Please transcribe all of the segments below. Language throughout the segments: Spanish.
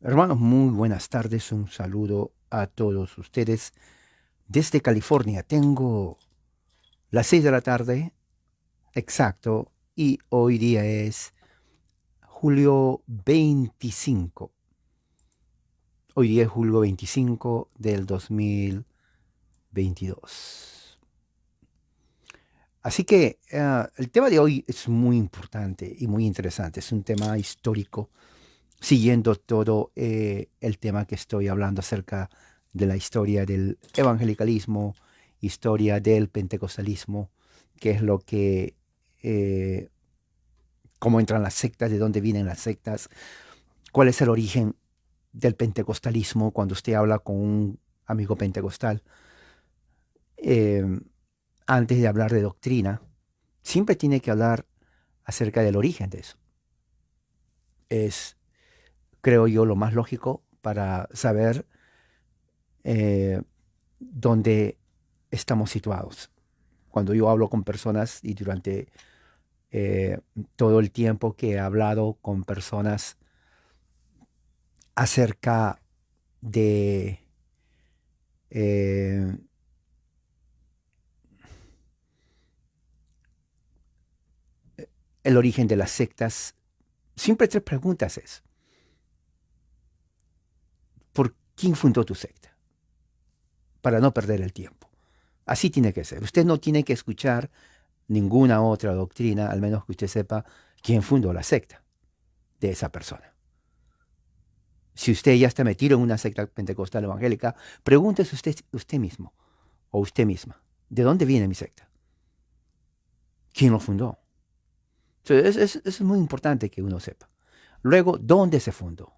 Hermanos, muy buenas tardes. Un saludo a todos ustedes desde California. Tengo las 6 de la tarde, exacto, y hoy día es julio 25. Hoy día es julio 25 del 2022. Así que el tema de hoy es muy importante y muy interesante. Es un tema histórico, siguiendo todo el tema que estoy hablando acerca de la historia del evangelicalismo, historia del pentecostalismo, qué es lo que, eh, cómo entran las sectas, de dónde vienen las sectas, cuál es el origen del pentecostalismo cuando usted habla con un amigo pentecostal. eh, Antes de hablar de doctrina, siempre tiene que hablar acerca del origen de eso. Es, creo yo, lo más lógico para saber dónde estamos situados. Cuando yo hablo con personas y durante eh, todo el tiempo que he hablado con personas acerca de eh, el origen de las sectas, siempre tres preguntas es: ¿por quién fundó tu secta? Para no perder el tiempo. Así tiene que ser. Usted no tiene que escuchar ninguna otra doctrina, al menos que usted sepa quién fundó la secta de esa persona. Si usted ya está metido en una secta pentecostal evangélica, pregúntese usted mismo o usted misma, ¿de dónde viene mi secta? ¿Quién lo fundó? Entonces, es muy importante que uno sepa. Luego, ¿dónde se fundó?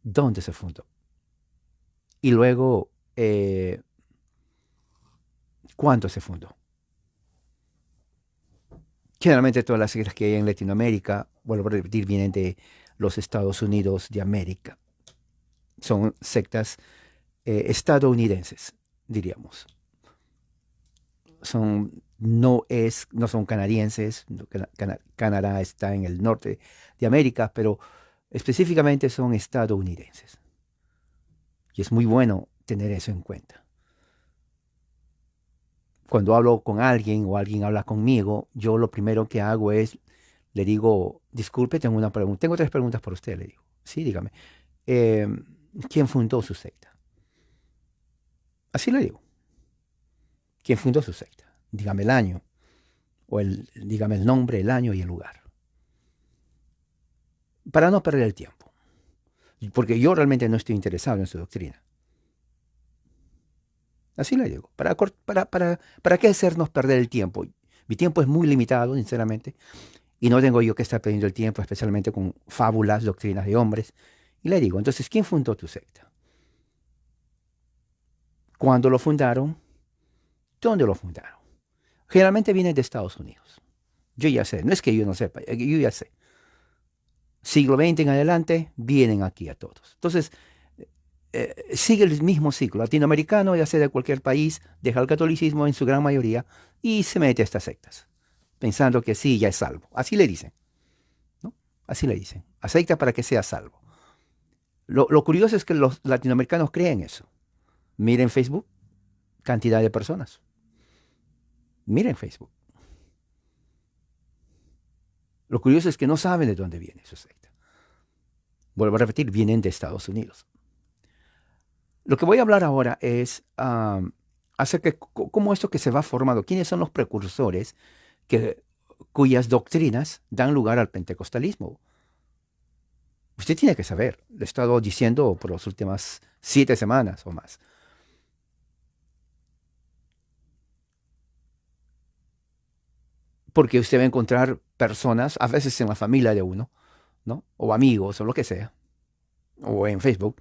¿Dónde se fundó? Y luego, ¿cuándo se fundó? Generalmente todas las sectas que hay en Latinoamérica, vuelvo a repetir, vienen de los Estados Unidos de América. Son sectas estadounidenses, diríamos. No son canadienses. Canadá está en el norte de América, pero específicamente son estadounidenses. Y es muy bueno tener eso en cuenta. Cuando hablo con alguien o alguien habla conmigo, yo lo primero que hago es, le digo: disculpe, tengo una pregunta. Tengo tres preguntas por usted, le digo. Sí, dígame. Eh, ¿Quién fundó su secta? Así le digo. ¿Quién fundó su secta? Dígame el año, dígame el nombre, el año y el lugar. Para no perder el tiempo. Porque yo realmente no estoy interesado en su doctrina. Así le digo. ¿Para qué hacernos perder el tiempo? Mi tiempo es muy limitado, sinceramente, y no tengo yo que estar perdiendo el tiempo, especialmente con fábulas, doctrinas de hombres. Y le digo: entonces, ¿quién fundó tu secta? ¿Cuándo lo fundaron? ¿Dónde lo fundaron? Generalmente vienen de Estados Unidos. Yo ya sé, no es que yo no sepa, yo ya sé. Siglo XX en adelante, vienen aquí a todos. Entonces, sigue el mismo ciclo. Latinoamericano, ya sea de cualquier país, deja el catolicismo en su gran mayoría y se mete a estas sectas, pensando que sí, ya es salvo. Así le dicen, ¿no? Así le dicen. Acepta para que sea salvo. Lo curioso es que los latinoamericanos creen eso. Miren Facebook, cantidad de personas. Miren Facebook. Lo curioso es que no saben de dónde viene su secta. Vuelvo a repetir, vienen de Estados Unidos. Lo que voy a hablar ahora es acerca de cómo esto que se va formando, quiénes son los precursores cuyas doctrinas dan lugar al pentecostalismo. Usted tiene que saber, le he estado diciendo por las últimas 7 semanas o más. Porque usted va a encontrar personas, a veces en la familia de uno, ¿no? O amigos o lo que sea, o en Facebook,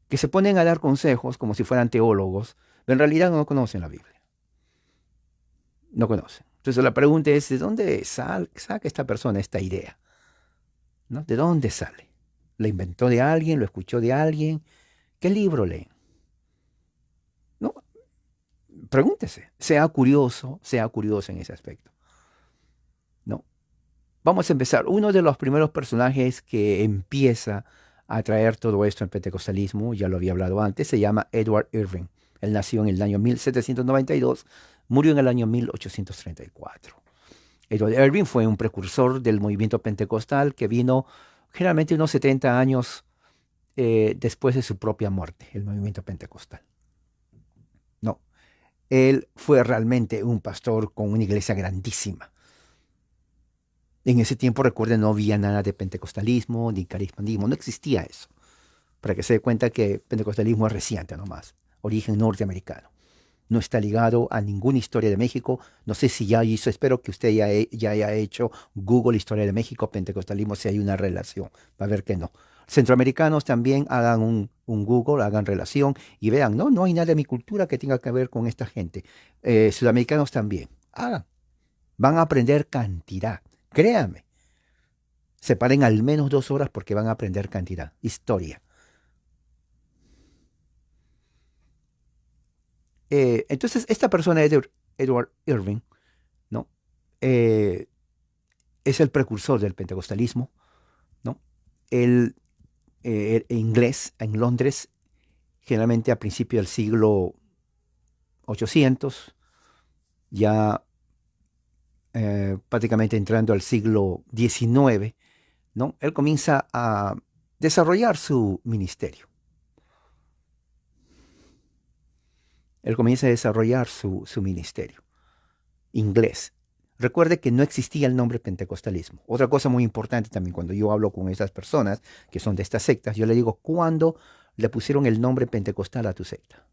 que se ponen a dar consejos como si fueran teólogos, pero en realidad no conocen la Biblia. No conocen. Entonces la pregunta es: ¿de dónde saca esta persona esta idea? ¿No? ¿De dónde sale? ¿La inventó de alguien? ¿Lo escuchó de alguien? ¿Qué libro leen? ¿No? Pregúntese. Sea curioso en ese aspecto. ¿No? Vamos a empezar. Uno de los primeros personajes que empieza a traer todo esto en pentecostalismo, ya lo había hablado antes, se llama Edward Irving. Él nació en el año 1792, murió en el año 1834. Edward Irving fue un precursor del movimiento pentecostal que vino generalmente unos 70 años después de su propia muerte, el movimiento pentecostal. No, él fue realmente un pastor con una iglesia grandísima. En ese tiempo, recuerden, no había nada de pentecostalismo ni carismanismo, no existía eso. Para que se dé cuenta que pentecostalismo es reciente nomás, origen norteamericano. No está ligado a ninguna historia de México. No sé si ya hizo, espero que usted ya haya hecho Google Historia de México, pentecostalismo, si hay una relación. Va a ver que no. Centroamericanos también hagan un Google, hagan relación y vean, no hay nada de mi cultura que tenga que ver con esta gente. Sudamericanos también, hagan. Van a aprender cantidad, créanme. Separen al menos 2 horas porque van a aprender cantidad, historia. Entonces, esta persona, Edward Irving, ¿no? Eh, es el precursor del pentecostalismo, ¿no? Él, inglés, en Londres, generalmente a principios del siglo 800, ya prácticamente entrando al siglo XIX, ¿no? Él comienza a desarrollar su ministerio. Él comienza a desarrollar su ministerio. Inglés. Recuerde que no existía el nombre pentecostalismo. Otra cosa muy importante también cuando yo hablo con esas personas que son de estas sectas, yo le digo, ¿cuándo le pusieron el nombre pentecostal a tu secta?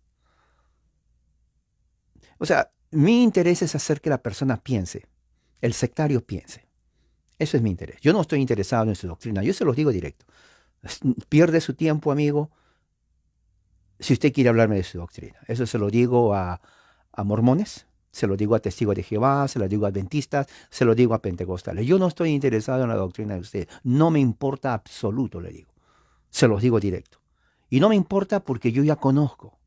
O sea, mi interés es hacer que la persona piense, el sectario piense. Eso es mi interés. Yo no estoy interesado en su doctrina, yo se los digo directo. Pierde su tiempo, amigo, si usted quiere hablarme de su doctrina. Eso se lo digo a mormones, se lo digo a testigos de Jehová, se lo digo a adventistas, se lo digo a pentecostales. Yo no estoy interesado en la doctrina de usted. No me importa absoluto, le digo. Se los digo directo. Y no me importa porque yo ya conozco.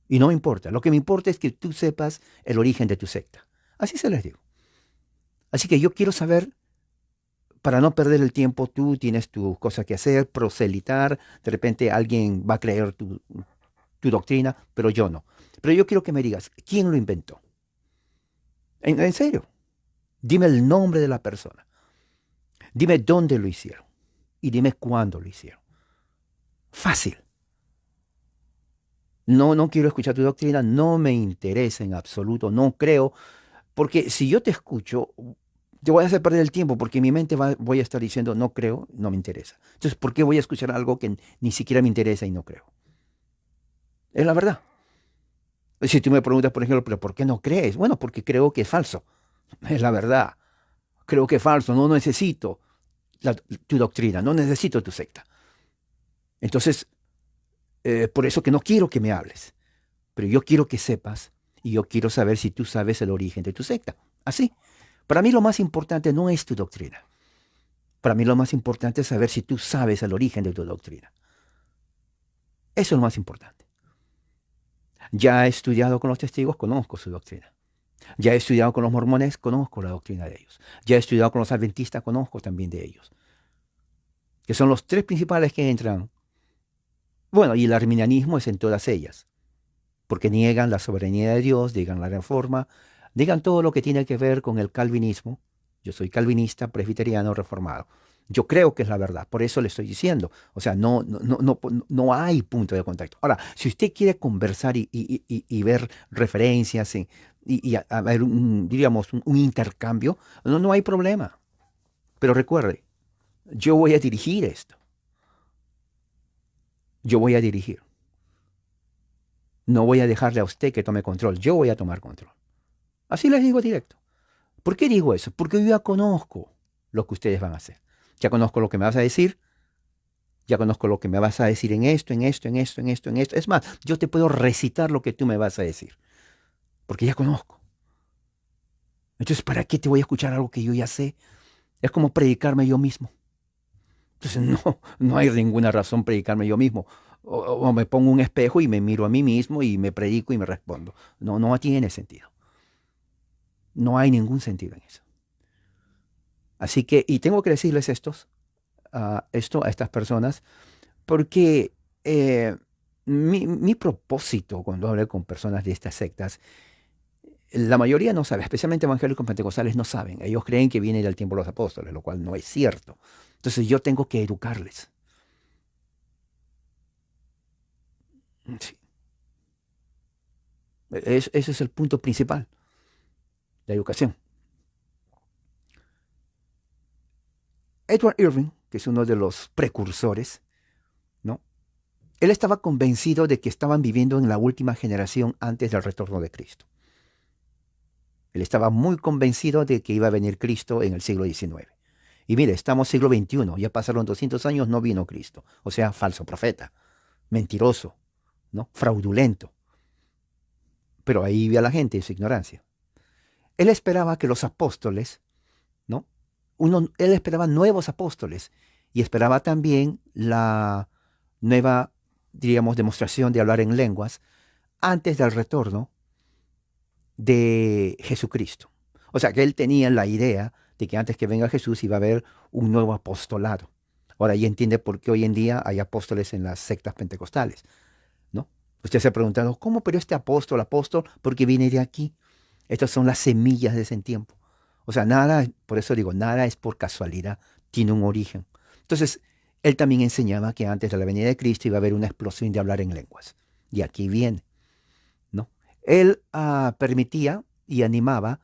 Y no me importa. Lo que me importa es que tú sepas el origen de tu secta. Así se les digo. Así que yo quiero saber, para no perder el tiempo, tú tienes tus cosas que hacer, proselitar, de repente alguien va a creer tu doctrina, pero yo no. Pero yo quiero que me digas, ¿quién lo inventó? En serio, dime el nombre de la persona. Dime dónde lo hicieron. Y dime cuándo lo hicieron. Fácil. No quiero escuchar tu doctrina, no me interesa en absoluto, no creo, porque si yo te escucho, te voy a hacer perder el tiempo, porque en mi mente voy a estar diciendo, no creo, no me interesa. Entonces, ¿por qué voy a escuchar algo que ni siquiera me interesa y no creo? Es la verdad. Si tú me preguntas, por ejemplo, ¿pero por qué no crees? Bueno, porque creo que es falso. Es la verdad. Creo que es falso. No necesito tu doctrina, no necesito tu secta. Entonces, por eso que no quiero que me hables. Pero yo quiero que sepas y yo quiero saber si tú sabes el origen de tu secta. Así. Para mí lo más importante no es tu doctrina. Para mí lo más importante es saber si tú sabes el origen de tu doctrina. Eso es lo más importante. Ya he estudiado con los testigos, conozco su doctrina. Ya he estudiado con los mormones, conozco la doctrina de ellos. Ya he estudiado con los adventistas, conozco también de ellos. Que son los tres principales que entran. Bueno, y el arminianismo es en todas ellas. Porque niegan la soberanía de Dios, niegan la reforma, niegan todo lo que tiene que ver con el calvinismo. Yo soy calvinista, presbiteriano, reformado. Yo creo que es la verdad, por eso le estoy diciendo. O sea, no hay punto de contacto. Ahora, si usted quiere conversar y ver referencias y a ver, diríamos, un intercambio, no hay problema. Pero recuerde, yo voy a dirigir esto. Yo voy a dirigir. No voy a dejarle a usted que tome control. Yo voy a tomar control. Así les digo directo. ¿Por qué digo eso? Porque yo ya conozco lo que ustedes van a hacer. Ya conozco lo que me vas a decir. Ya conozco lo que me vas a decir en esto, en esto, en esto, en esto, en esto. Es más, yo te puedo recitar lo que tú me vas a decir. Porque ya conozco. Entonces, ¿para qué te voy a escuchar algo que yo ya sé? Es como predicarme yo mismo. Entonces, no hay ninguna razón predicarme yo mismo. O me pongo un espejo y me miro a mí mismo y me predico y me respondo. No tiene sentido. No hay ningún sentido en eso. Así que, y tengo que decirles estos, esto a estas personas porque eh, mi propósito cuando hablo con personas de estas sectas, la mayoría no sabe, especialmente evangélicos pentecostales no saben. Ellos creen que viene del tiempo de los apóstoles, lo cual no es cierto. Entonces yo tengo que educarles. Sí, ese es el punto principal, la educación. Edward Irving, que es uno de los precursores, ¿no? Él estaba convencido de que estaban viviendo en la última generación antes del retorno de Cristo. Él estaba muy convencido de que iba a venir Cristo en el siglo XIX. Y mire, estamos siglo XXI, ya pasaron 200 años, no vino Cristo. O sea, falso profeta, mentiroso, ¿no? Fraudulento. Pero ahí vivía la gente en su ignorancia. Él esperaba que los apóstoles, ¿no? Él esperaba nuevos apóstoles y esperaba también la nueva, diríamos, demostración de hablar en lenguas antes del retorno de Jesucristo. O sea, que él tenía la idea de que antes que venga Jesús iba a haber un nuevo apostolado. Ahora ya entiende por qué hoy en día hay apóstoles en las sectas pentecostales, ¿no? Usted se ha preguntado, ¿cómo? Pero este apóstol, ¿por qué viene de aquí? Estas son las semillas de ese tiempo. O sea, nada, por eso digo, nada es por casualidad, tiene un origen. Entonces, él también enseñaba que antes de la venida de Cristo iba a haber una explosión de hablar en lenguas. Y aquí viene, ¿no? Él permitía y animaba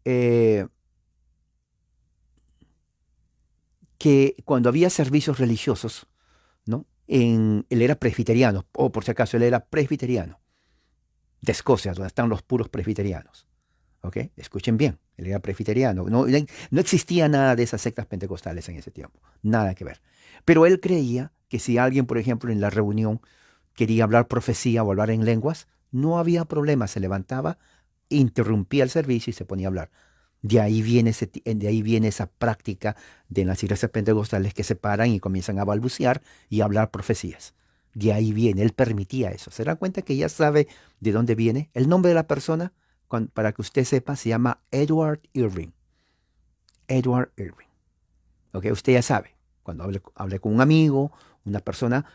eh, que cuando había servicios religiosos, ¿no? Él era presbiteriano, o por si acaso él era presbiteriano, de Escocia, donde están los puros presbiterianos. ¿Ok? Escuchen bien, él era presbiteriano. No existía nada de esas sectas pentecostales en ese tiempo, nada que ver. Pero él creía que si alguien, por ejemplo, en la reunión quería hablar profecía o hablar en lenguas, no había problema, se levantaba, interrumpía el servicio y se ponía a hablar. De ahí viene esa práctica de las iglesias pentecostales que se paran y comienzan a balbucear y a hablar profecías. De ahí viene, él permitía eso. ¿Se da cuenta que ya sabe de dónde viene? El nombre de la persona, para que usted sepa, se llama Edward Irving. Edward Irving. ¿Ok? Usted ya sabe. Cuando hable con un amigo, una persona,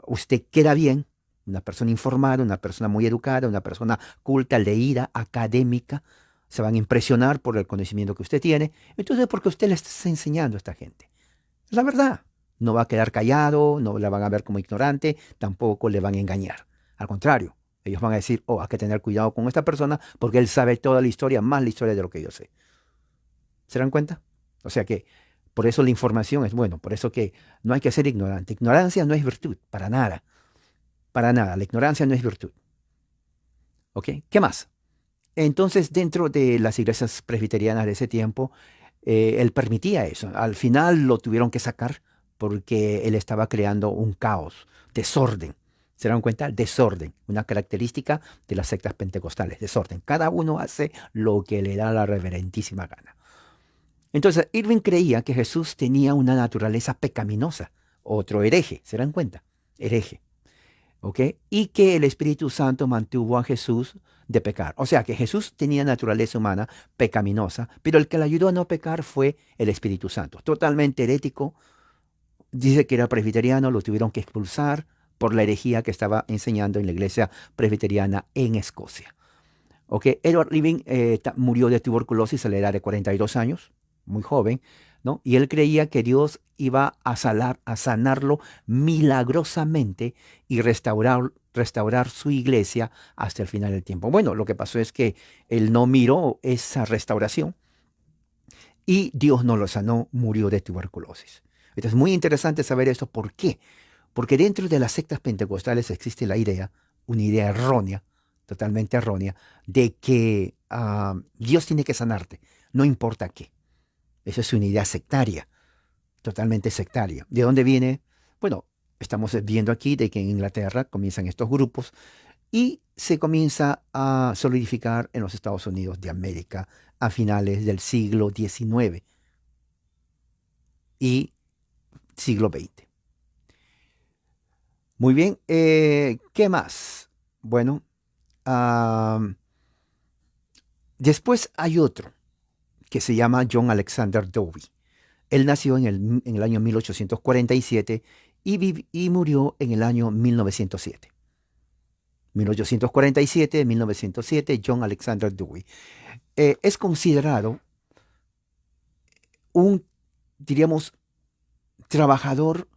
usted queda bien, una persona informada, una persona muy educada, una persona culta, leída, académica, se van a impresionar por el conocimiento que usted tiene. Entonces, porque usted le está enseñando a esta gente. Es la verdad. No va a quedar callado, no la van a ver como ignorante, tampoco le van a engañar. Al contrario, ellos van a decir, oh, hay que tener cuidado con esta persona porque él sabe toda la historia, más la historia de lo que yo sé. ¿Se dan cuenta? O sea que por eso la información es bueno, por eso que no hay que ser ignorante. Ignorancia no es virtud, para nada, para nada. La ignorancia no es virtud. ¿Ok? ¿Qué más? Entonces, dentro de las iglesias presbiterianas de ese tiempo, él permitía eso. Al final lo tuvieron que sacar porque él estaba creando un caos, desorden. ¿Se dan cuenta? Desorden, una característica de las sectas pentecostales, desorden. Cada uno hace lo que le da la reverentísima gana. Entonces, Irving creía que Jesús tenía una naturaleza pecaminosa, otro hereje, ¿se dan cuenta? Hereje, ¿ok? Y que el Espíritu Santo mantuvo a Jesús de pecar. O sea, que Jesús tenía naturaleza humana pecaminosa, pero el que le ayudó a no pecar fue el Espíritu Santo. Totalmente herético. Dice que era presbiteriano, lo tuvieron que expulsar por la herejía que estaba enseñando en la iglesia presbiteriana en Escocia. ¿Ok? Edward Living murió de tuberculosis a la edad de 42 años, muy joven, ¿no? Y él creía que Dios iba a sanarlo milagrosamente y restaurar su iglesia hasta el final del tiempo. Bueno, lo que pasó es que él no miró esa restauración y Dios no lo sanó, murió de tuberculosis. Entonces es muy interesante saber esto. ¿Por qué? Porque dentro de las sectas pentecostales existe la idea, una idea errónea, totalmente errónea, de que Dios tiene que sanarte, no importa qué. Esa es una idea sectaria, totalmente sectaria. ¿De dónde viene? Bueno, estamos viendo aquí de que en Inglaterra comienzan estos grupos y se comienza a solidificar en los Estados Unidos de América a finales del siglo XIX y siglo XX. Muy bien, ¿qué más? Bueno, ah, después hay otro que se llama John Alexander Dowie. Él nació en el año 1847 y murió en el año 1907. 1847, John Alexander Dewey. Es considerado un, diríamos, trabajador,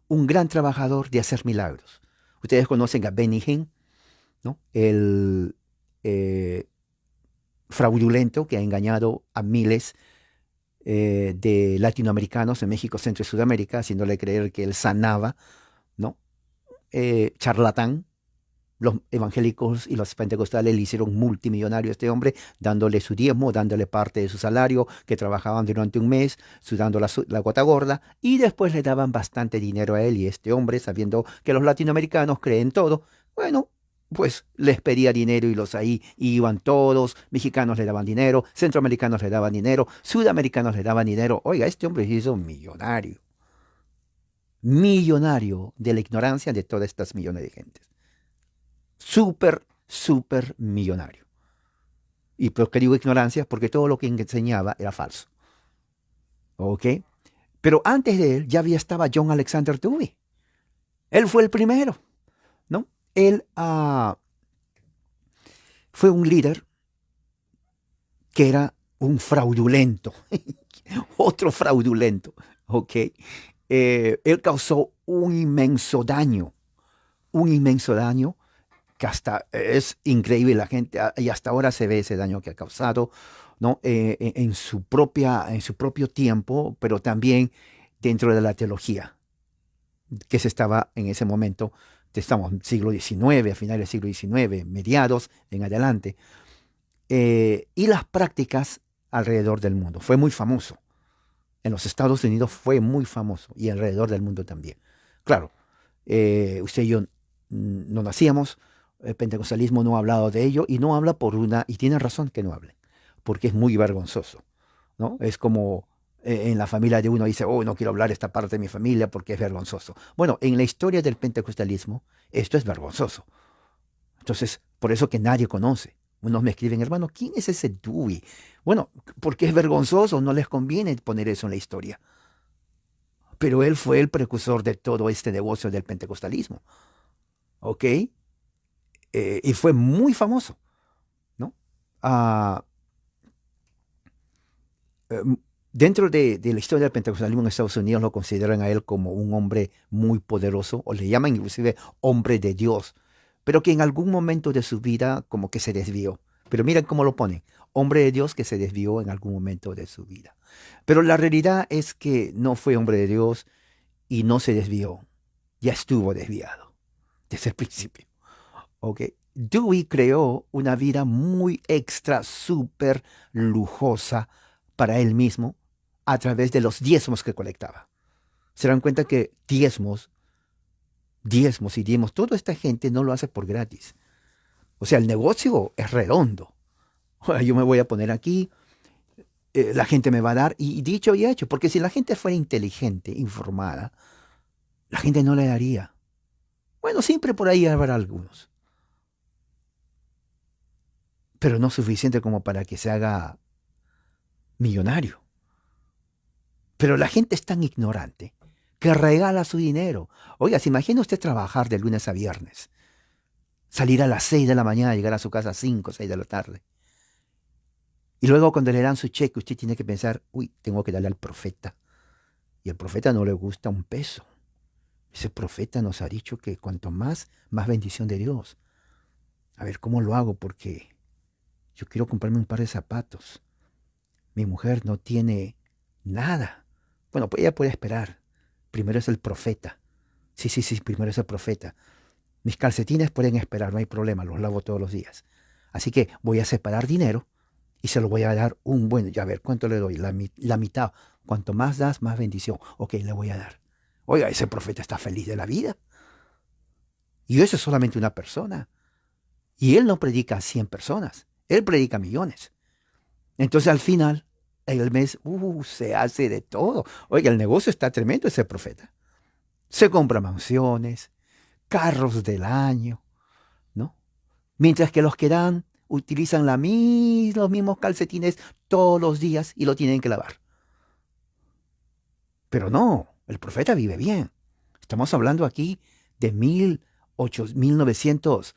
un gran trabajador de hacer milagros. Ustedes conocen a Benny Hinn, ¿no? El eh, fraudulento que ha engañado a miles de latinoamericanos en México, Centro y Sudamérica, haciéndole creer que él sanaba, ¿no? Charlatán. Los evangélicos y los pentecostales le hicieron multimillonario a este hombre, dándole su diezmo, dándole parte de su salario, que trabajaban durante un mes, sudando la gota gorda, y después le daban bastante dinero a él y este hombre, sabiendo que los latinoamericanos creen todo, bueno, pues les pedía dinero y los ahí iban todos, mexicanos le daban dinero, centroamericanos le daban dinero, sudamericanos le daban dinero. Oiga, este hombre se hizo millonario, millonario de la ignorancia de todas estas millones de gentes. Súper, súper millonario. ¿Y por qué digo ignorancia? Porque todo lo que enseñaba era falso. ¿Ok? Pero antes de él ya estaba John Alexander Dewey. Él fue el primero, ¿no? Él fue un líder que era un fraudulento. Otro fraudulento. ¿Ok? Él causó un inmenso daño. Un inmenso daño que hasta es increíble la gente, y hasta ahora se ve ese daño que ha causado, ¿no? En su propio tiempo, pero también dentro de la teología que se estaba en ese momento, estamos en el siglo XIX, a finales del siglo XIX, mediados en adelante, y las prácticas alrededor del mundo. Fue muy famoso. En los Estados Unidos fue muy famoso y alrededor del mundo también. Claro, usted y yo no nacíamos, el pentecostalismo no ha hablado de ello y no habla y tiene razón que no hable, porque es muy vergonzoso, ¿no? Es como en la familia de uno dice, oh, no quiero hablar de esta parte de mi familia porque es vergonzoso. Bueno, en la historia del pentecostalismo esto es vergonzoso. Entonces, por eso que nadie conoce. Unos me escriben, hermano, ¿quién es ese Dewey? Bueno, porque es vergonzoso, no les conviene poner eso en la historia. Pero él fue el precursor de todo este negocio del pentecostalismo, ¿ok? Y fue muy famoso, ¿no? Ah, eh, Dentro de la historia del pentecostalismo en Estados Unidos lo consideran a él como un hombre muy poderoso, o le llaman inclusive hombre de Dios, pero que en algún momento de su vida como que se desvió. Pero miren cómo lo ponen, hombre de Dios que se desvió en algún momento de su vida. Pero la realidad es que no fue hombre de Dios y no se desvió, ya estuvo desviado desde el principio. ¿Ok? Dewey creó una vida muy extra, súper lujosa para él mismo a través de los diezmos que colectaba. Se dan cuenta que diezmos y diezmos, toda esta gente no lo hace por gratis. O sea, el negocio es redondo. Yo me voy a poner aquí, la gente me va a dar, y dicho y hecho, porque si la gente fuera inteligente, informada, la gente no le daría. Bueno, siempre por ahí habrá algunos, pero no suficiente como para que se haga millonario. Pero la gente es tan ignorante que regala su dinero. Oiga, ¿se imagina usted trabajar de lunes a viernes? Salir a las 6 de la mañana, llegar a su casa a 5 o 6 de la tarde. Y luego cuando le dan su cheque, usted tiene que pensar, uy, tengo que darle al profeta. Y al profeta no le gusta un peso. Ese profeta nos ha dicho que cuanto más, más bendición de Dios. A ver, ¿cómo lo hago? Porque yo quiero comprarme un par de zapatos. Mi mujer no tiene nada. Bueno, pues ella puede esperar. Primero es el profeta. Sí, sí, sí, primero es el profeta. Mis calcetines pueden esperar, no hay problema, los lavo todos los días. Así que voy a separar dinero y se lo voy a dar un buen, ya a ver, ¿cuánto le doy? La mitad. Cuanto más das, más bendición. Ok, le voy a dar. Oiga, ese profeta está feliz de la vida. Y eso es solamente una persona. Y él no predica a 100 personas, él predica a millones. Entonces al final, en el mes, se hace de todo. Oiga, el negocio está tremendo ese profeta. Se compra mansiones, carros del año, ¿no? Mientras que los que dan utilizan los mismos calcetines todos los días y lo tienen que lavar. Pero no, el profeta vive bien. Estamos hablando aquí de 1900,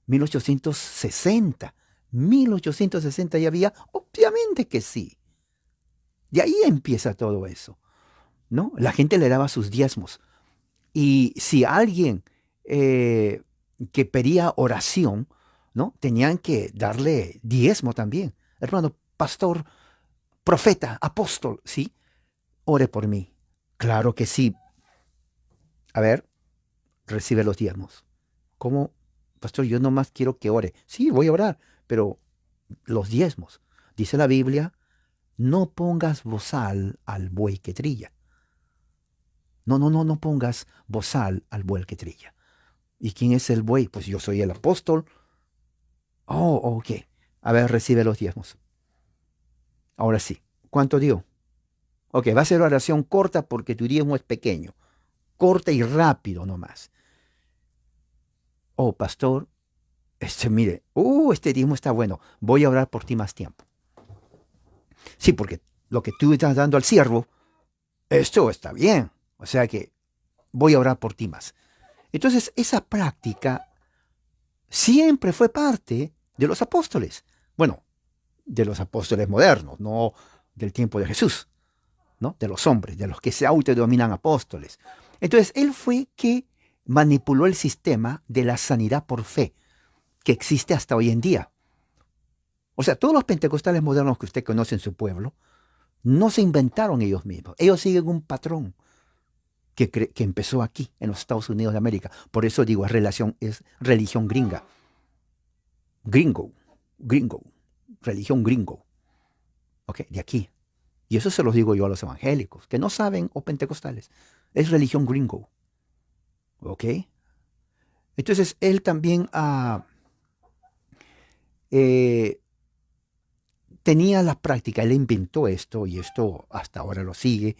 1860. 1860 ya había, obviamente que sí. De ahí empieza todo eso, ¿no? La gente le daba sus diezmos. Y si alguien eh, que pedía oración, ¿no? Tenían que darle diezmo también. Hermano, pastor, profeta, apóstol, ¿sí? Ore por mí. Claro que sí. A ver, recibe los diezmos. ¿Cómo? Pastor, yo nomás quiero que ore. Sí, voy a orar, pero los diezmos. Dice la Biblia, no pongas bozal al buey que trilla. No, no, no, no pongas bozal al buey que trilla. ¿Y quién es el buey? Pues yo soy el apóstol. Oh, ok. A ver, recibe los diezmos. Ahora sí. ¿Cuánto dio? Ok, va a ser oración corta porque tu diezmo es pequeño. Corta y rápido nomás. Oh, pastor, mire, este diezmo está bueno. Voy a orar por ti más tiempo. Sí, porque lo que tú estás dando al siervo, esto está bien. O sea que voy a orar por ti más. Entonces, esa práctica siempre fue parte de los apóstoles. Bueno, de los apóstoles modernos, no del tiempo de Jesús, ¿no? De los hombres, de los que se autodenominan apóstoles. Entonces, él fue que manipuló el sistema de la sanidad por fe que existe hasta hoy en día. O sea, todos los pentecostales modernos que usted conoce en su pueblo no se inventaron ellos mismos. Ellos siguen un patrón que empezó aquí, en los Estados Unidos de América. Por eso digo, es religión gringa. Gringo, gringo, religión gringo. ¿Ok? De aquí. Y eso se los digo yo a los evangélicos, que no saben, o pentecostales. Es religión gringo. ¿Ok? Entonces, él también eh, tenía la práctica, él inventó esto, y esto hasta ahora lo sigue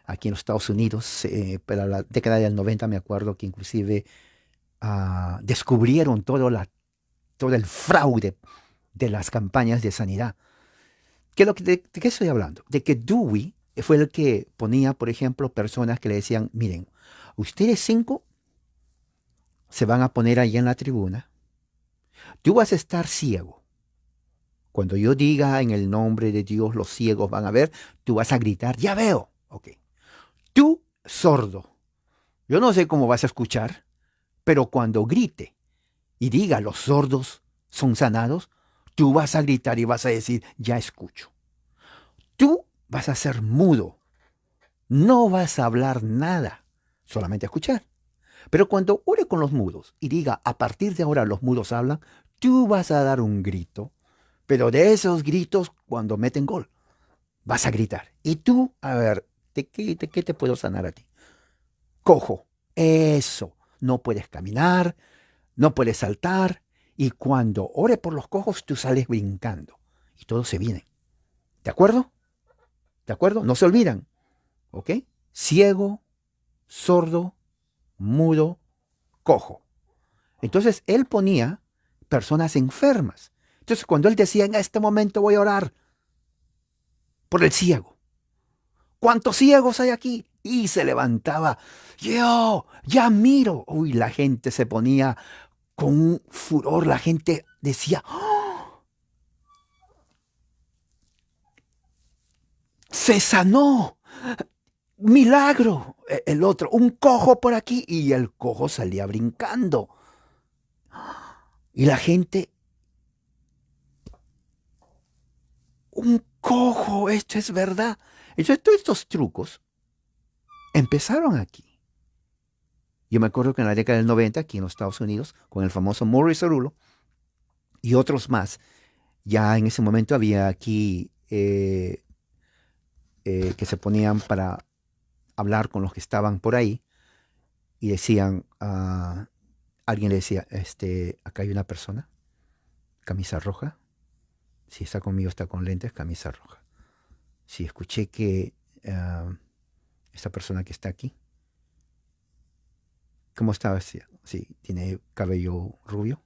aquí en los Estados Unidos. Para la década del 90 me acuerdo que inclusive descubrieron todo el fraude de las campañas de sanidad. ¿De qué estoy hablando? De que Dewey fue el que ponía, por ejemplo, personas que le decían, miren, ustedes 5 se van a poner ahí en la tribuna, tú vas a estar ciego. Cuando yo diga en el nombre de Dios los ciegos van a ver, tú vas a gritar, ya veo. Ok. Tú, sordo, yo no sé cómo vas a escuchar, pero cuando grite y diga los sordos son sanados, tú vas a gritar y vas a decir, ya escucho. Tú vas a ser mudo, no vas a hablar nada, solamente escuchar. Pero cuando ore con los mudos y diga, a partir de ahora los mudos hablan, tú vas a dar un grito, pero de esos gritos cuando meten gol, vas a gritar. Y tú, a ver, ¿de qué te puedo sanar a ti? Cojo, eso, no puedes caminar, no puedes saltar, y cuando ore por los cojos, tú sales brincando, y todos se vienen. ¿De acuerdo? ¿De acuerdo? No se olvidan, ¿ok? Ciego, sordo, mudo, cojo. Entonces él ponía personas enfermas. Entonces cuando él decía, en este momento voy a orar por el ciego. ¿Cuántos ciegos hay aquí? Y se levantaba. Yo, ya miro. Uy, la gente se ponía con un furor. La gente decía, ¡oh! Se sanó. Milagro. El otro, un cojo por aquí. Y el cojo salía brincando. Y la gente, un cojo, esto es verdad. Entonces, todos estos trucos empezaron aquí. Yo me acuerdo que en la década del 90, aquí en los Estados Unidos, con el famoso Morris Cerullo y otros más, ya en ese momento había aquí que se ponían para hablar con los que estaban por ahí y decían, alguien le decía, acá hay una persona, camisa roja, si está conmigo está con lentes, camisa roja. Si escuché que esta persona que está aquí, ¿cómo está vestida? Sí, tiene cabello rubio,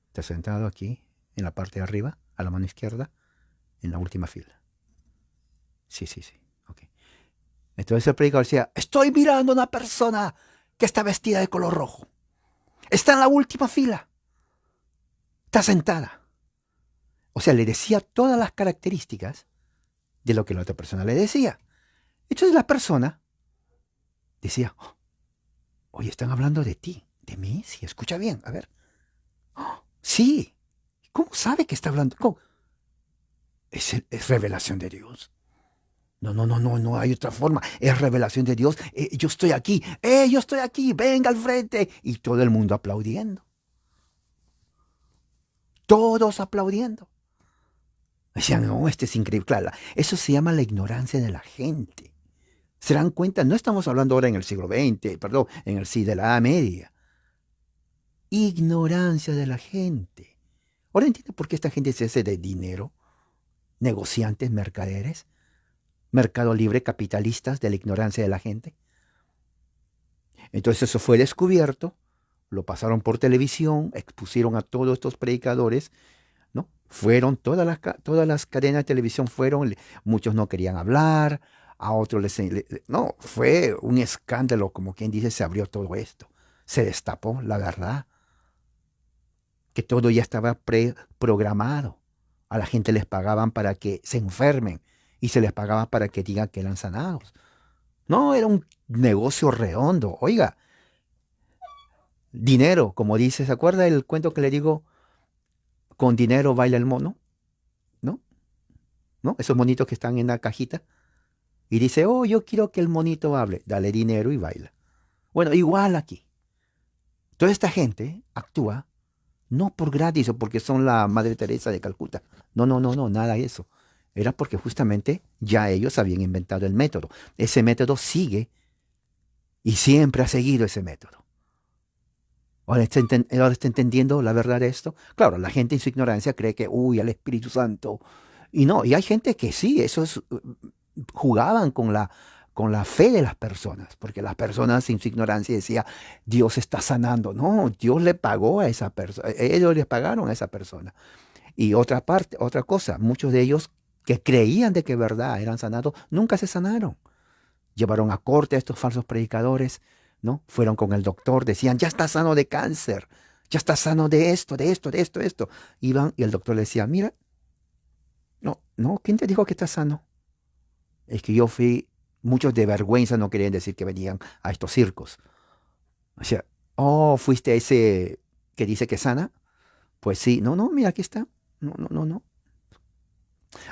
está sentado aquí en la parte de arriba, a la mano izquierda, en la última fila. Sí, sí, sí. Ok. Entonces el predicador decía, estoy mirando a una persona que está vestida de color rojo. Está en la última fila. Está sentada. O sea, le decía todas las características de lo que la otra persona le decía. Entonces la persona decía, "Oh, oye, están hablando de ti, de mí, sí, escucha bien, a ver. Oh, sí, ¿cómo sabe que está hablando? ¿Cómo? Es revelación de Dios. No, no, no, no, no hay otra forma. Es revelación de Dios. Yo estoy aquí, venga al frente. Y todo el mundo aplaudiendo. Todos aplaudiendo. Decían, no, este es increíble. Claro, eso se llama la ignorancia de la gente. ¿Se dan cuenta? No estamos hablando ahora en el siglo XX, perdón, en el sí de la Edad Media. Ignorancia de la gente. Ahora entiende por qué esta gente se hace de dinero. Negociantes, mercaderes, mercado libre, capitalistas de la ignorancia de la gente. Entonces eso fue descubierto, lo pasaron por televisión, expusieron a todos estos predicadores, ¿no? Fueron todas las cadenas de televisión fueron, muchos no querían hablar, a otros no, fue un escándalo, como quien dice, se abrió todo esto, se destapó la verdad, que todo ya estaba preprogramado. A la gente les pagaban para que se enfermen y se les pagaba para que digan que eran sanados. No, era un negocio redondo. Oiga, dinero, como dice, ¿se acuerda el cuento que le digo? Con dinero baila el mono, ¿no? ¿No? Esos monitos que están en la cajita. Y dice, oh, yo quiero que el monito hable. Dale dinero y baila. Bueno, igual aquí. Toda esta gente actúa no por gratis o porque son la Madre Teresa de Calcuta. No, no, no, no, nada de eso. Era porque justamente ya ellos habían inventado el método. Ese método sigue y siempre ha seguido ese método. Ahora está entendiendo la verdad de esto. Claro, la gente en su ignorancia cree que, uy, el Espíritu Santo. Y no, y hay gente que sí, jugaban con la fe de las personas, porque las personas en su ignorancia decían, Dios está sanando. No, Dios le pagó a esa persona, ellos les pagaron a esa persona. Y otra parte, otra cosa, muchos de ellos que creían de que verdad eran sanados, nunca se sanaron. Llevaron a corte a estos falsos predicadores, ¿no? Fueron con el doctor, decían, ya está sano de cáncer, ya está sano de esto, de esto, de esto, de esto. Iban y el doctor le decía, mira, no, no, ¿quién te dijo que está sano? Es que yo fui, muchos de vergüenza no querían decir que venían a estos circos. O sea, oh, fuiste a ese que dice que sana. Pues sí, no, no, mira, aquí está. No, no, no, no.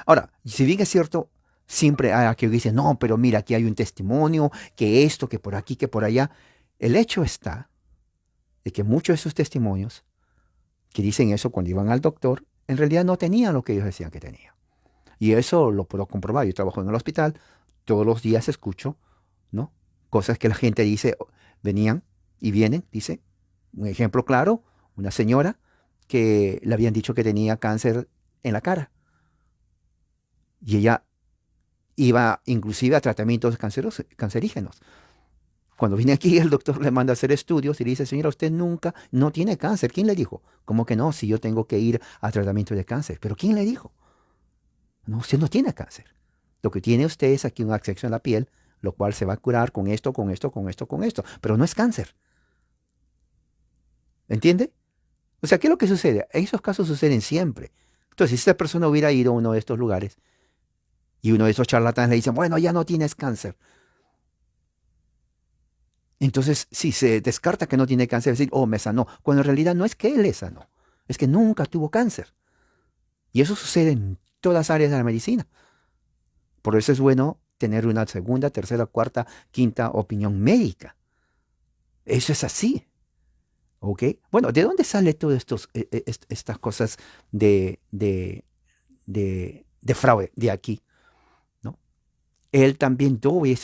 Ahora, si bien es cierto, siempre hay aquellos que dicen, no, pero mira, aquí hay un testimonio, que esto, que por aquí, que por allá. El hecho está de que muchos de esos testimonios que dicen eso cuando iban al doctor, en realidad no tenían lo que ellos decían que tenían. Y eso lo puedo comprobar. Yo trabajo en el hospital, todos los días escucho, ¿no? Cosas que la gente dice, venían y vienen, dice. Un ejemplo claro, una señora que le habían dicho que tenía cáncer en la cara. Y ella iba inclusive a tratamientos cancerígenos. Cuando viene aquí, el doctor le manda a hacer estudios y le dice, señora, usted nunca, no tiene cáncer. ¿Quién le dijo? ¿Cómo que no? Si yo tengo que ir a tratamiento de cáncer. ¿Pero quién le dijo? No, usted no tiene cáncer. Lo que tiene usted es aquí una afección en la piel, lo cual se va a curar con esto, con esto, con esto, con esto. Pero no es cáncer. ¿Entiende? O sea, ¿qué es lo que sucede? Esos casos suceden siempre. Entonces, si esta persona hubiera ido a uno de estos lugares y uno de esos charlatanes le dice, bueno, ya no tienes cáncer. Entonces, si se descarta que no tiene cáncer, decir, oh, me sanó, cuando en realidad no es que él le sanó, es que nunca tuvo cáncer. Y eso sucede en todas las áreas de la medicina. Por eso es bueno tener una segunda, tercera, cuarta, quinta opinión médica. Eso es así. ¿Ok? Bueno, ¿de dónde sale todas estas cosas de fraude de aquí? ¿No? Él también tuvo y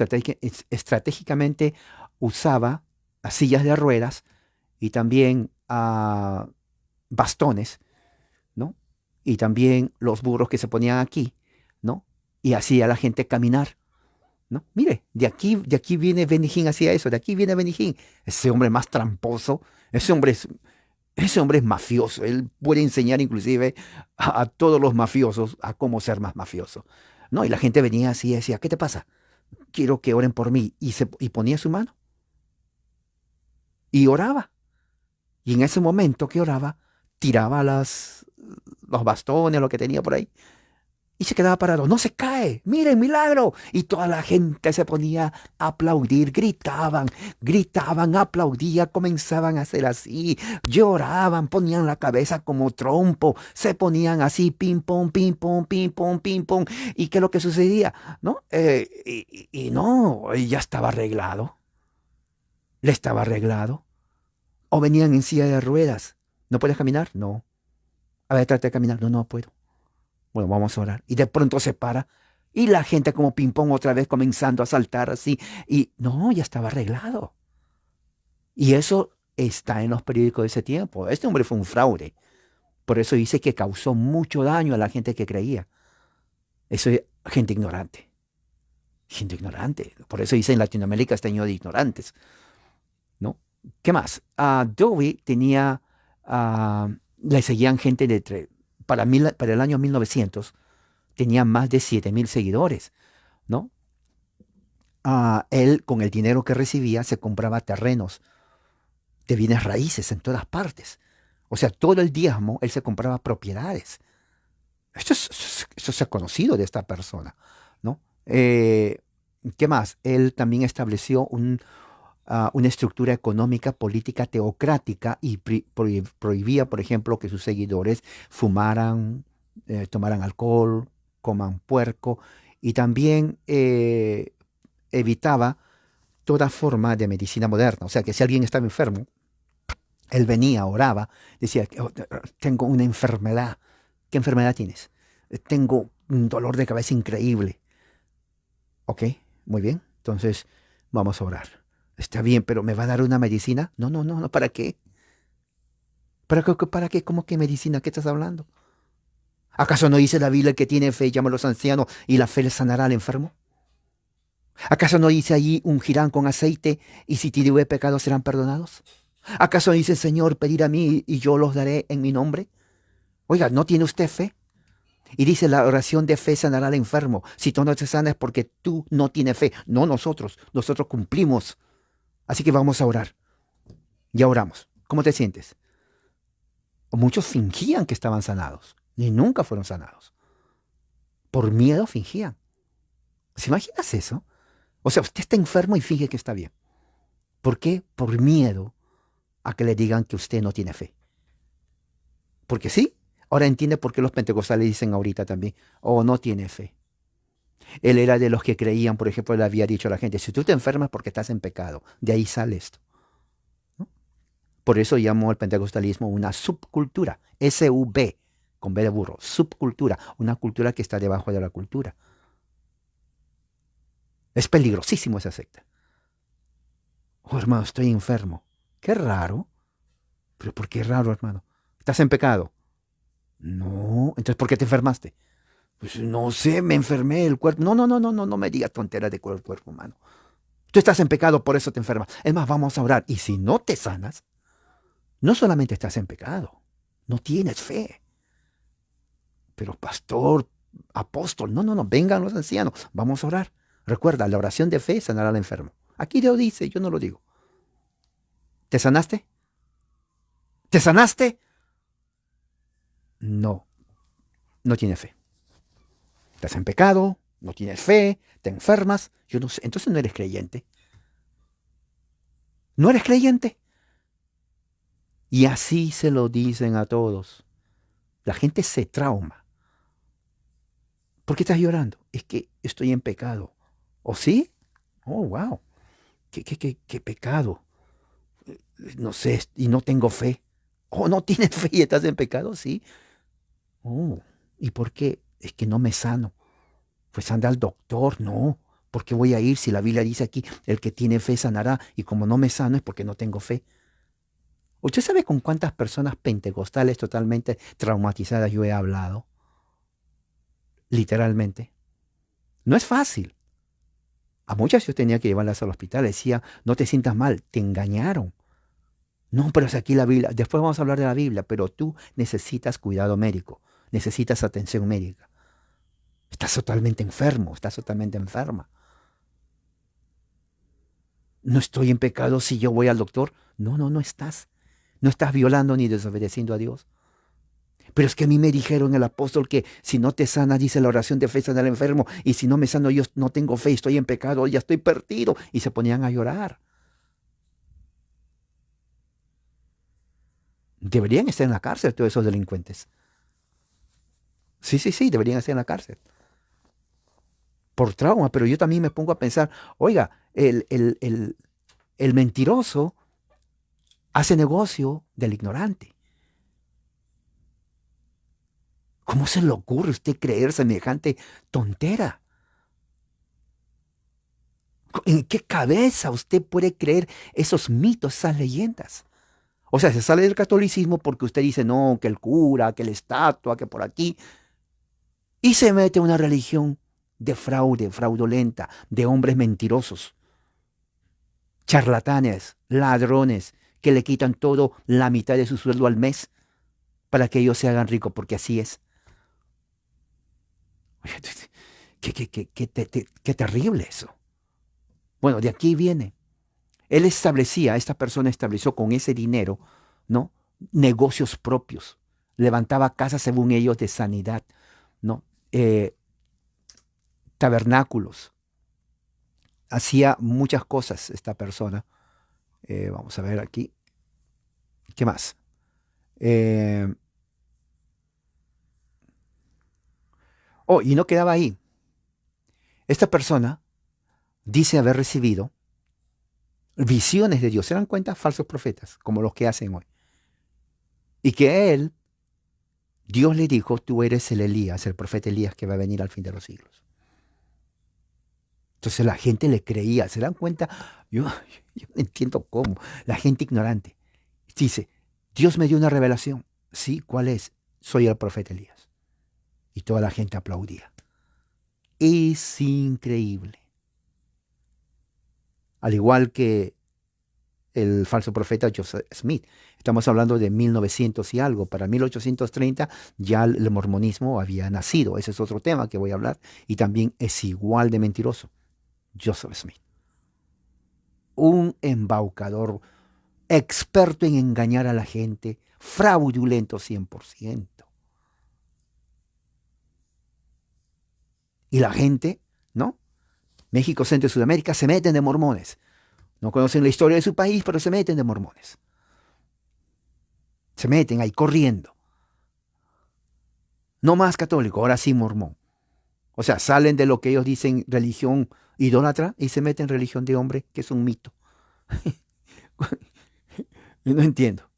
estratégicamente usaba las sillas de ruedas y también bastones, ¿no? Y también los burros que se ponían aquí, ¿no? Y hacía a la gente caminar, ¿no? Mire, de aquí viene Benny Hinn, hacía eso, de aquí viene Benny Hinn, ese hombre más tramposo, ese hombre es mafioso, él puede enseñar inclusive a todos los mafiosos a cómo ser más mafioso, ¿no? Y la gente venía así y decía, ¿qué te pasa? quiero que oren por mí. Y ponía su mano y oraba. Y en ese momento que oraba, tiraba los bastones, lo que tenía por ahí, y se quedaba parado. No se cae, miren, milagro. Y toda la gente se ponía a aplaudir, gritaban, aplaudían, comenzaban a hacer así, lloraban, ponían la cabeza como trompo, se ponían así, ping pong, ping pong, ping pong, ping pong. ¿Y qué es lo que sucedía? ¿No? Y no, ya estaba arreglado, le estaba arreglado. O venían en silla de ruedas. ¿No puedes caminar? No. A ver, trata de caminar. No, no puedo. Bueno, vamos a orar. Y de pronto se para. Y la gente como ping-pong otra vez comenzando a saltar así. Y no, ya estaba arreglado. Y eso está en los periódicos de ese tiempo. Este hombre fue un fraude. Por eso dice que causó mucho daño a la gente que creía. Eso es gente ignorante. Gente ignorante. Por eso dice en Latinoamérica está lleno de ignorantes. ¿No? ¿Qué más? Dewey tenía, le seguían gente para el año 1900, tenía más de 7,000 seguidores, ¿no? Él, con el dinero que recibía, se compraba terrenos de bienes raíces en todas partes. O sea, todo el diezmo, él se compraba propiedades. Esto se ha conocido de esta persona, ¿no? ¿Qué más? Él también estableció una estructura económica, política, teocrática y prohibía, por ejemplo, que sus seguidores fumaran, tomaran alcohol, coman puerco y también evitaba toda forma de medicina moderna. O sea, que si alguien estaba enfermo, él venía, oraba, decía: "Oh, tengo una enfermedad". ¿Qué enfermedad tienes? Tengo un dolor de cabeza increíble. Ok, muy bien. Entonces, vamos a orar. Está bien, pero ¿me va a dar una medicina? No, no, no, no. ¿Para qué? ¿Para qué? ¿Cómo que medicina? ¿Qué estás hablando? ¿Acaso no dice la Biblia: el que tiene fe llama a los ancianos y la fe le sanará al enfermo? ¿Acaso no dice allí: ungirán con aceite y si tiene pecados serán perdonados? ¿Acaso no dice el Señor: pedir a mí y yo los daré en mi nombre? Oiga, ¿no tiene usted fe? Y dice: la oración de fe sanará al enfermo. Si tú no te sanas es porque tú no tienes fe. No nosotros. Nosotros cumplimos. Así que vamos a orar. Ya oramos. ¿Cómo te sientes? Muchos fingían que estaban sanados y nunca fueron sanados. Por miedo fingían. ¿Se imaginas eso? O sea, usted está enfermo y finge que está bien. ¿Por qué? Por miedo a que le digan que usted no tiene fe. Porque sí. Ahora entiende por qué los pentecostales dicen ahorita también: oh, no tiene fe. Él era de los que creían, por ejemplo, le había dicho a la gente: si tú te enfermas porque estás en pecado. De ahí sale esto, ¿no? Por eso llamó al pentecostalismo una subcultura. S-U-B, con B de burro. Subcultura. Una cultura que está debajo de la cultura. Es peligrosísimo esa secta. Oh, hermano, estoy enfermo. Qué raro. ¿Pero por qué raro, hermano? ¿Estás en pecado? No. Entonces, ¿por qué te enfermaste? Pues no sé, me enfermé el cuerpo. No, no, no, no, no, no me digas tonteras de cuerpo humano. Tú estás en pecado, por eso te enfermas. Es más, vamos a orar. Y si no te sanas, no solamente estás en pecado, no tienes fe. Pero pastor, apóstol, no, no, no, vengan los ancianos, vamos a orar. Recuerda, la oración de fe sanará al enfermo. Aquí Dios dice, yo no lo digo. ¿Te sanaste? ¿Te sanaste? No, no tienes fe. Estás en pecado, no tienes fe, te enfermas. Yo no sé, entonces no eres creyente. ¿No eres creyente? Y así se lo dicen a todos. La gente se trauma. ¿Por qué estás llorando? Es que estoy en pecado. ¿O sí? Oh, wow. ¿Qué pecado? No sé, y no tengo fe. Oh, no tienes fe y estás en pecado, sí. Oh, ¿y por qué? Es que no me sano. Pues anda al doctor, no. ¿Por qué voy a ir si la Biblia dice aquí: el que tiene fe sanará? Y como no me sano es porque no tengo fe. ¿Usted sabe con cuántas personas pentecostales totalmente traumatizadas yo he hablado? Literalmente. No es fácil. A muchas yo tenía que llevarlas al hospital. Decía: no te sientas mal, te engañaron. No, pero es aquí la Biblia. Después vamos a hablar de la Biblia, pero tú necesitas cuidado médico, necesitas atención médica. Estás totalmente enfermo, estás totalmente enferma. No estoy en pecado si yo voy al doctor. No, no, no estás. No estás violando ni desobedeciendo a Dios. Pero es que a mí me dijeron el apóstol que si no te sana, dice la oración de fe sana al enfermo, y si no me sano, yo no tengo fe, estoy en pecado, ya estoy perdido. Y se ponían a llorar. Deberían estar en la cárcel todos esos delincuentes. Sí, sí, sí, deberían estar en la cárcel. Por trauma, pero yo también me pongo a pensar, oiga, el mentiroso hace negocio del ignorante. ¿Cómo se le ocurre a usted creer semejante tontera? ¿En qué cabeza usted puede creer esos mitos, esas leyendas? O sea, se sale del catolicismo porque usted dice, no, que el cura, que la estatua, que por aquí, y se mete en una religión de fraude, fraudulenta, de hombres mentirosos, charlatanes, ladrones, que le quitan todo la mitad de su sueldo al mes para que ellos se hagan ricos, porque así es. Oye, qué terrible eso. Bueno, de aquí viene. Él establecía, esta persona estableció con ese dinero, ¿no? Negocios propios. Levantaba casas, según ellos, de sanidad, ¿no? Tabernáculos. Hacía muchas cosas esta persona. Vamos a ver aquí. ¿Qué más? Eh, y no quedaba ahí. Esta persona dice haber recibido visiones de Dios. ¿Se dan cuenta? Falsos profetas, como los que hacen hoy. Y que él, Dios le dijo, tú eres el Elías, el profeta Elías que va a venir al fin de los siglos. Entonces la gente le creía. ¿Se dan cuenta? Yo no entiendo cómo. La gente ignorante dice, Dios me dio una revelación. Sí, ¿cuál es? Soy el profeta Elías. Y toda la gente aplaudía. Es increíble. Al igual que el falso profeta Joseph Smith. Estamos hablando de 1900 y algo. Para 1830 ya el mormonismo había nacido. Ese es otro tema que voy a hablar. Y también es igual de mentiroso. Joseph Smith. Un embaucador, experto en engañar a la gente, fraudulento 100%. Y la gente, ¿no? México, Centro y Sudamérica se meten de mormones. No conocen la historia de su país, pero se meten de mormones. Se meten ahí corriendo. No más católico, ahora sí mormón. O sea, salen de lo que ellos dicen religión idólatra y se meten en religión de hombre, que es un mito. No entiendo.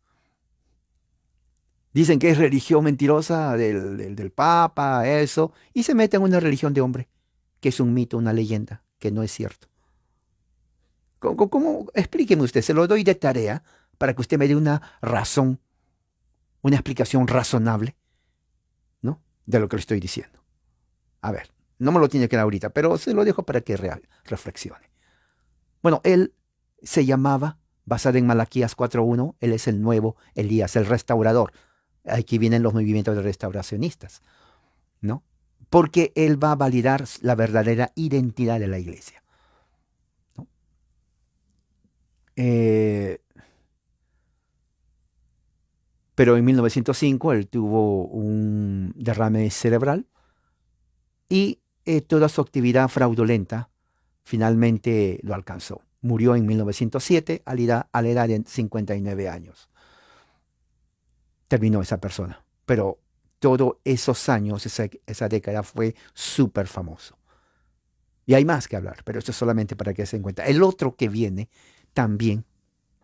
Dicen que es religión mentirosa del Papa, eso, y se meten en una religión de hombre, que es un mito, una leyenda, que no es cierto. Explíqueme usted, se lo doy de tarea para que usted me dé una razón, una explicación razonable, ¿no? De lo que le estoy diciendo. A ver, no me lo tiene que dar ahorita, pero se lo dejo para que reflexione. Bueno, él se llamaba, basado en Malaquías 4:1, él es el nuevo Elías, el restaurador. Aquí vienen los movimientos de restauracionistas, ¿no? Porque él va a validar la verdadera identidad de la iglesia, ¿no? Eh, pero en 1905 él tuvo un derrame cerebral y toda su actividad fraudulenta finalmente lo alcanzó. Murió en 1907 a la edad de 59 años. Terminó esa persona. Pero todos esos años, esa década fue súper famoso. Y hay más que hablar, pero esto es solamente para que se den cuenta. El otro que viene también,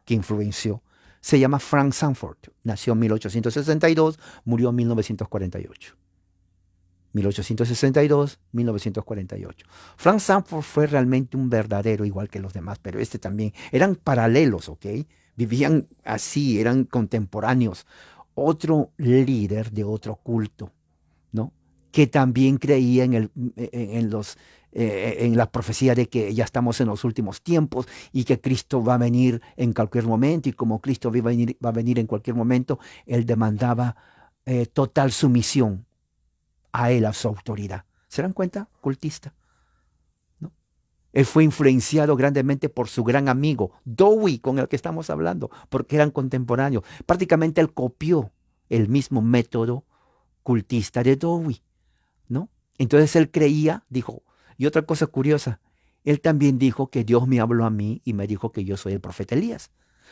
que influenció, se llama Frank Sanford. Nació en 1862, murió en 1948. 1862, 1948. Frank Sanford fue realmente un verdadero igual que los demás, pero este también. Eran paralelos, ¿ok? Vivían así, eran contemporáneos. Otro líder de otro culto, ¿no? Que también creía en la profecía de que ya estamos en los últimos tiempos y que Cristo va a venir en cualquier momento, y como Cristo va a venir en cualquier momento, él demandaba total sumisión a él, a su autoridad. ¿Se dan cuenta? Cultista, ¿no? Él fue influenciado grandemente por su gran amigo, Dowie, con el que estamos hablando, porque eran contemporáneos. Prácticamente él copió el mismo método cultista de Dowie, ¿no? Entonces él creía, dijo, y otra cosa curiosa, él también dijo que Dios me habló a mí y me dijo que yo soy el profeta Elías.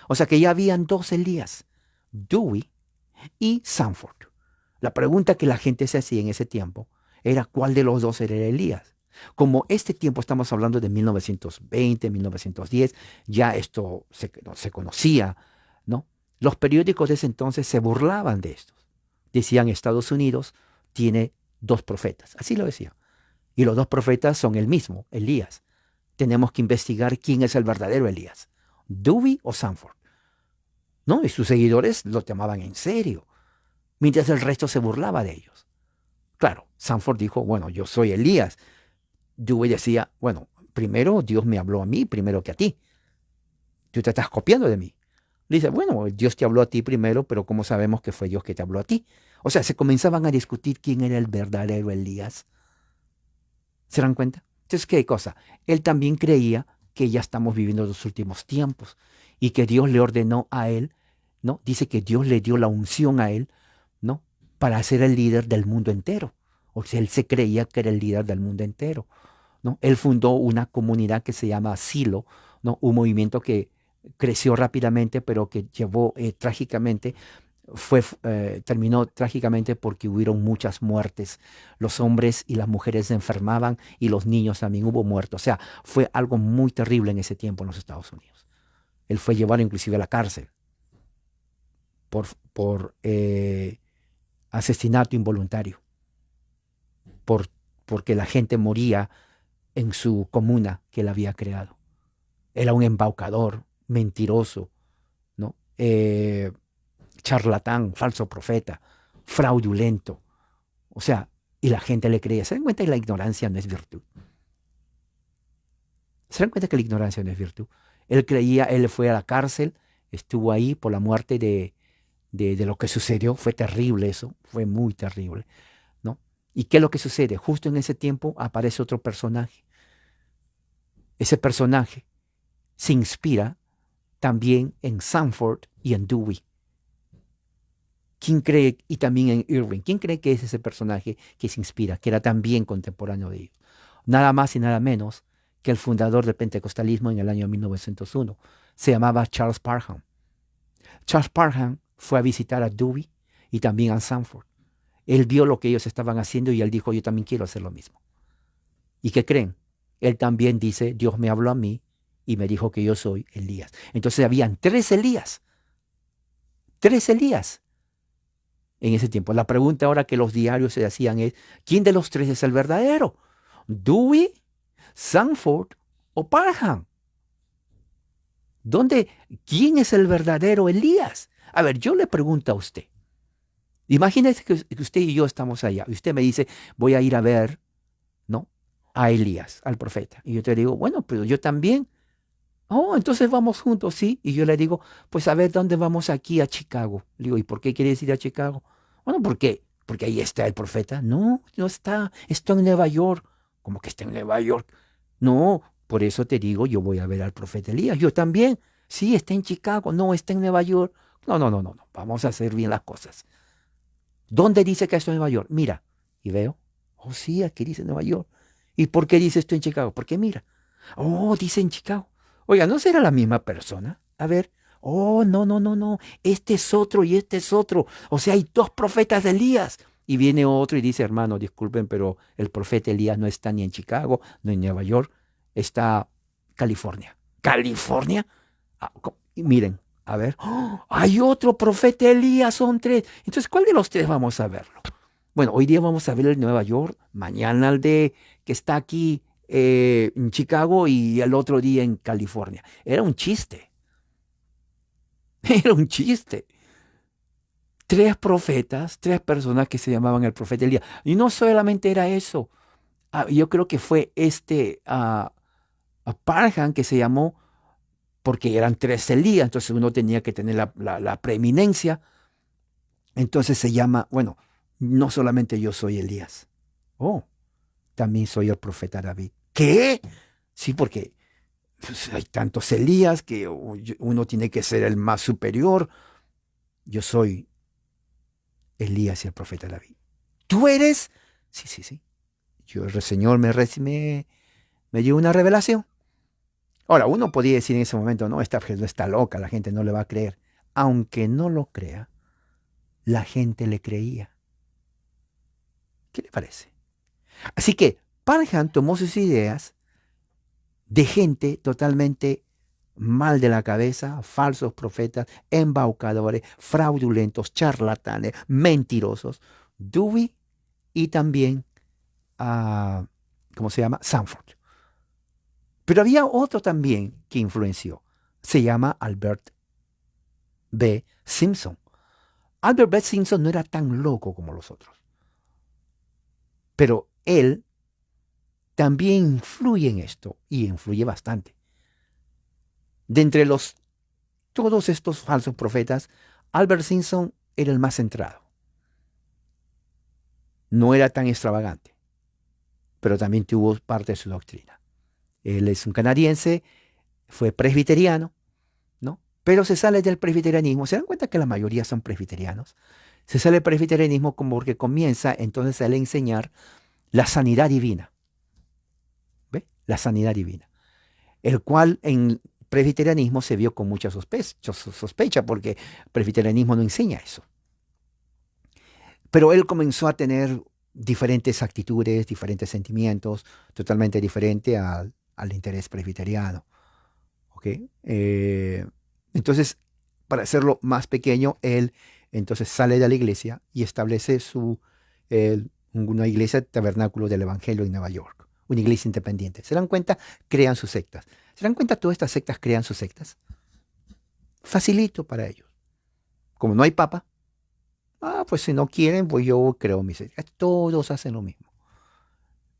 O sea que ya habían dos Elías, Dowie y Sanford. La pregunta que la gente se hacía en ese tiempo era cuál de los dos era Elías. Como este tiempo estamos hablando de 1920, 1910, ya esto se conocía, ¿no? Los periódicos de ese entonces se burlaban de esto. Decían Estados Unidos tiene dos profetas, así lo decían. Y los dos profetas son el mismo, Elías. Tenemos que investigar quién es el verdadero Elías, Dowie o Sanford, ¿no? Y sus seguidores lo tomaban en serio, mientras el resto se burlaba de ellos. Claro, Sanford dijo, bueno, yo soy Elías. Dewey decía, bueno, primero Dios me habló a mí primero que a ti. Tú te estás copiando de mí. Le dice, bueno, Dios te habló a ti primero, pero ¿cómo sabemos que fue Dios que te habló a ti? O sea, se comenzaban a discutir quién era el verdadero Elías. ¿Se dan cuenta? Entonces, ¿qué cosa? Él también creía que ya estamos viviendo los últimos tiempos y que Dios le ordenó a él, ¿no? Dice que Dios le dio la unción a él, ¿no? Para ser el líder del mundo entero. O sea, él se creía que era el líder del mundo entero, ¿no? Él fundó una comunidad que se llama Silo, ¿no? Un movimiento que creció rápidamente, pero que llevó trágicamente, terminó trágicamente porque hubieron muchas muertes. Los hombres y las mujeres se enfermaban y los niños también hubo muertos. O sea, fue algo muy terrible en ese tiempo en los Estados Unidos. Él fue llevado inclusive a la cárcel por asesinato involuntario, por, porque la gente moría en su comuna que él había creado. Era un embaucador, mentiroso, ¿no? Charlatán, falso profeta, fraudulento. O sea, y la gente le creía. ¿Se dan cuenta que la ignorancia no es virtud? ¿Se dan cuenta que la ignorancia no es virtud? Él creía, él fue a la cárcel, estuvo ahí por la muerte de lo que sucedió. Fue terrible eso, fue muy terrible, ¿no? ¿Y qué es lo que sucede? Justo en ese tiempo aparece otro personaje. Ese personaje se inspira también en Sanford y en Dewey. ¿Quién cree? Y también en Irving. ¿Quién cree que es ese personaje que se inspira, que era también contemporáneo de ellos? Nada más y nada menos que el fundador del pentecostalismo en el año 1901. Se llamaba Charles Parham. Charles Parham fue a visitar a Dewey y también a Sanford. Él vio lo que ellos estaban haciendo y él dijo, yo también quiero hacer lo mismo. ¿Y qué creen? Él también dice, Dios me habló a mí y me dijo que yo soy Elías. Entonces habían tres Elías en ese tiempo. La pregunta ahora que los diarios se hacían es, ¿quién de los tres es el verdadero? ¿Dewey, Sanford o Parham? ¿Quién es el verdadero Elías? A ver, yo le pregunto a usted. Imagínese que usted y yo estamos allá y usted me dice, voy a ir a ver, ¿no? A Elías, al profeta. Y yo te digo, bueno, pero yo también. Oh, entonces vamos juntos, sí. Y yo le digo, pues a ver, ¿dónde vamos aquí a Chicago? Le digo, ¿y por qué quieres ir a Chicago? Bueno, ¿por qué? Porque ahí está el profeta. No, no está en Nueva York. ¿Cómo que está en Nueva York? No, por eso te digo, yo voy a ver al profeta Elías. Yo también. Sí, está en Chicago. No, está en Nueva York. No, no, no, no, no. Vamos a hacer bien las cosas. ¿Dónde dice que esto en Nueva York? Mira. Y veo. Oh, sí, aquí dice Nueva York. ¿Y por qué dice esto en Chicago? Porque mira. Oh, dice en Chicago. Oiga, ¿no será la misma persona? A ver. Oh, no, no, no, no. Este es otro y este es otro. O sea, hay dos profetas de Elías. Y viene otro y dice, hermano, disculpen, pero el profeta Elías no está ni en Chicago, ni en Nueva York, está en California. ¿California? Y miren, a ver. ¡Oh! Hay otro profeta Elías, son tres. Entonces, ¿cuál de los tres vamos a verlo? Bueno, hoy día vamos a ver el de Nueva York, mañana el de que está aquí en Chicago y el otro día en California. Era un chiste. Era un chiste. Tres profetas, tres personas que se llamaban el profeta Elías. Y no solamente era eso. Yo creo que fue a Parham que se llamó porque eran tres Elías. Entonces uno tenía que tener la preeminencia. Entonces se llama, bueno, no solamente yo soy Elías. Oh, también soy el profeta David. ¿Qué? Sí, porque pues, hay tantos Elías que uno tiene que ser el más superior. Yo soy Elías y el profeta David. ¿Tú eres? Sí, sí, sí. Yo, el Señor me dio una revelación. Ahora, uno podría decir en ese momento, no, esta gente está loca, la gente no le va a creer. Aunque no lo crea, la gente le creía. ¿Qué le parece? Así que Parham tomó sus ideas de gente totalmente mal de la cabeza, falsos profetas, embaucadores, fraudulentos, charlatanes, mentirosos, Dewey y también, ¿cómo se llama? Sanford. Pero había otro también que influenció. Se llama Albert B. Simpson. Albert B. Simpson no era tan loco como los otros, pero él también influye en esto y influye bastante. De entre todos estos falsos profetas, Albert Simpson era el más centrado. No era tan extravagante, pero también tuvo parte de su doctrina. Él es un canadiense, fue presbiteriano, ¿no? Pero se sale del presbiterianismo. ¿Se dan cuenta que la mayoría son presbiterianos? Se sale del presbiterianismo como porque comienza entonces a él enseñar la sanidad divina. ¿Ve? La sanidad divina. El cual en presbiterianismo se vio con mucha sospecha porque el presbiterianismo no enseña eso. Pero él comenzó a tener diferentes actitudes, diferentes sentimientos, totalmente diferente al interés presbiteriano. ¿Ok? Entonces, para hacerlo más pequeño, él entonces sale de la iglesia y establece una iglesia tabernáculo del Evangelio en Nueva York, una iglesia independiente. ¿Se dan cuenta? Crean sus sectas. ¿Se dan cuenta? Todas estas sectas crean sus sectas. Facilito para ellos. Como no hay papa, pues si no quieren, pues yo creo mis sectas. Todos hacen lo mismo.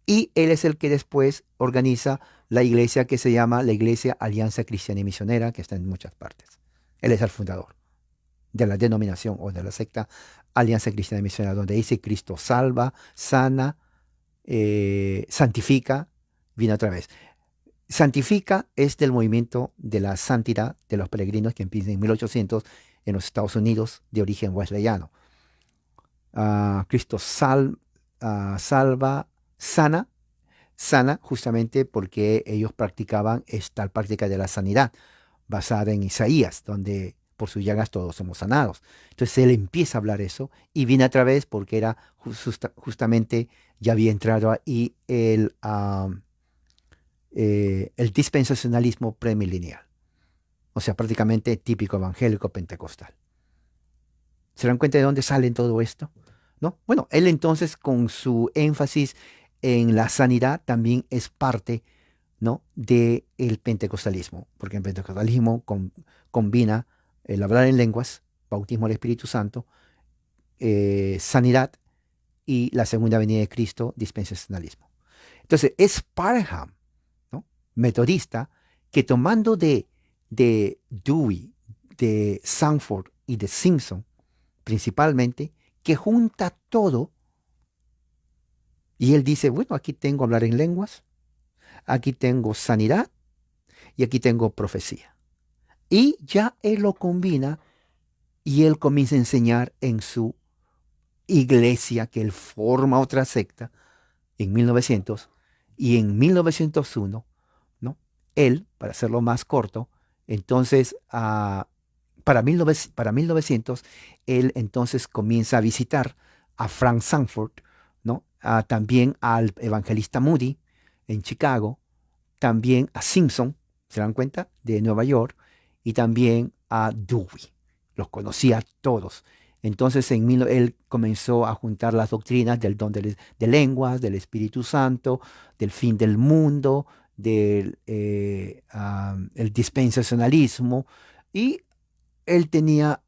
Y él es el que después organiza la iglesia que se llama la Iglesia Alianza Cristiana y Misionera, que está en muchas partes. Él es el fundador de la denominación o de la secta Alianza Cristiana y Misionera, donde dice Cristo salva, sana, santifica, viene otra vez. Santifica es del movimiento de la santidad de los peregrinos que empieza en 1800 en los Estados Unidos de origen wesleyano. Cristo salva, sana justamente porque ellos practicaban esta práctica de la sanidad basada en Isaías, donde por sus llagas todos somos sanados. Entonces él empieza a hablar eso y viene a través porque era justamente ya había entrado ahí el dispensacionalismo premilenial, o sea, prácticamente típico evangélico pentecostal. ¿Se dan cuenta de dónde sale todo esto? ¿No? Bueno, él entonces con su énfasis en la sanidad también es parte, ¿no?, del pentecostalismo, porque el pentecostalismo combina el hablar en lenguas, bautismo del Espíritu Santo, sanidad y la segunda venida de Cristo, dispensacionalismo. Entonces es Parham, ¿no?, metodista, que tomando de Dewey, de Sanford y de Simpson, principalmente, que junta todo, y él dice, bueno, aquí tengo hablar en lenguas, aquí tengo sanidad y aquí tengo profecía. Y ya él lo combina y él comienza a enseñar en su iglesia, que él forma otra secta en 1900, y en 1901, ¿no?, él, para hacerlo más corto, entonces para 1900, él entonces comienza a visitar a Frank Sanford, ¿no?, también al evangelista Moody en Chicago, también a Simpson, ¿se dan cuenta?, de Nueva York, y también a Dewey. Los conocía todos. Entonces él comenzó a juntar las doctrinas del don de lenguas, del Espíritu Santo, del fin del mundo, del el dispensacionalismo, y él tenía